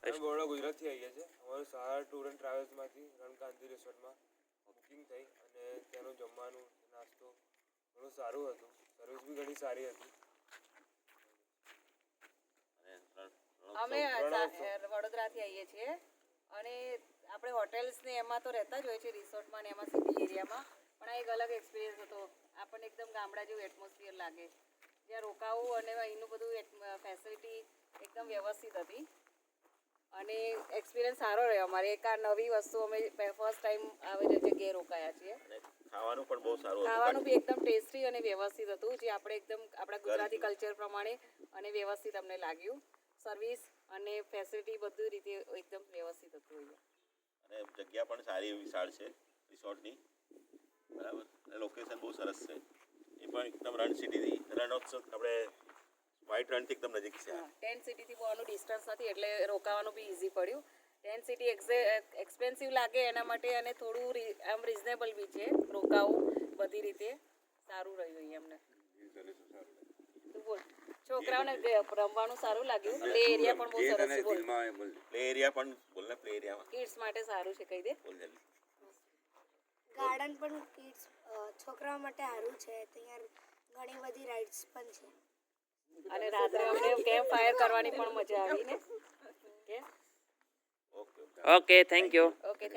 બરોડા ગુજરાતથી આવીએ છીએ. અમારું સહાર ટૂર એન્ડ ટ્રાવેલ્સમાંથી રણકાંતિ રિસોર્ટમાં બુકિંગ થઈ અને ત્યાંનું જમવાનું નાસ્તો ઘણું સારું હતું. સર્વિસ બી ઘણી સારી હતી. અમે વડોદરાથી આવીએ છીએ અને આપણે હોટેલ્સ ને એમાં તો રહેતા જ હોય છે, રિસોર્ટમાં ને એમાં સિટી એરિયામાં, પણ આ એક અલગ એક્સપિરિયન્સ હતો. આપણને એકદમ ગામડા જેવું એટમોસ્ફિયર લાગે, જ્યાં રોકાવું અને અહીંનું બધું ફેસિલિટી એકદમ વ્યવસ્થિત હતી અને એક્સપિરિયન્સ સારો રહ્યો અમારે. એક આ નવી વસ્તુ અમે ફર્સ્ટ ટાઈમ આવી જગ્યાએ રોકાયા છીએ. ખાવાનું પણ બહુ સારું, ખાવાનું બી એકદમ ટેસ્ટી અને વ્યવસ્થિત હતું, જે આપણે એકદમ આપણા ગુજરાતી કલ્ચર પ્રમાણે અને વ્યવસ્થિત અમને લાગ્યું. સર્વિસ અને ફેસિલિટી બધી રીતે એકદમ વ્યવસ્થિત હતું. અને જગ્યા પણ સારી વિશાળ છે રિસોર્ટની, બરાબર. અને લોકેશન બહુ સરસ છે. એ પણ એકદમ રણ સિટીથી, રણોત્સવ આપણે વ્હાઇટ રણથી એકદમ નજીક છે. ટેન્ટ સિટીથી બહુ ડિસ્ટન્સ નથી એટલે રોકાવાનું બી ઇઝી પડ્યું. ટેન્ટ સિટી એક્સપેન્સિવ લાગે એના માટે અને થોડું આમ રિઝનેબલ બી છે. રોકાવું બધી રીતે સારું રહ્યું અહીંયા અમને. બોલ, છોકરાઓને રમવાનું સારું લાગ્યું. પ્લે એરિયા પણ બહુ સરસ છે. પ્લે એરિયા પણ બોલ ને, પ્લે એરિયામાં કિડ્સ માટે સારું છે, કહી દે. ગાર્ડન પણ કિડ્સ છોકરાઓ માટે સારું છે. ત્યાં ઘણી બધી રાઇડ્સ પણ છે અને રાત્રે અમને કેમ્પ ફાયર કરવાની પણ મજા આવી ને. Okay, thank you. ઓકે.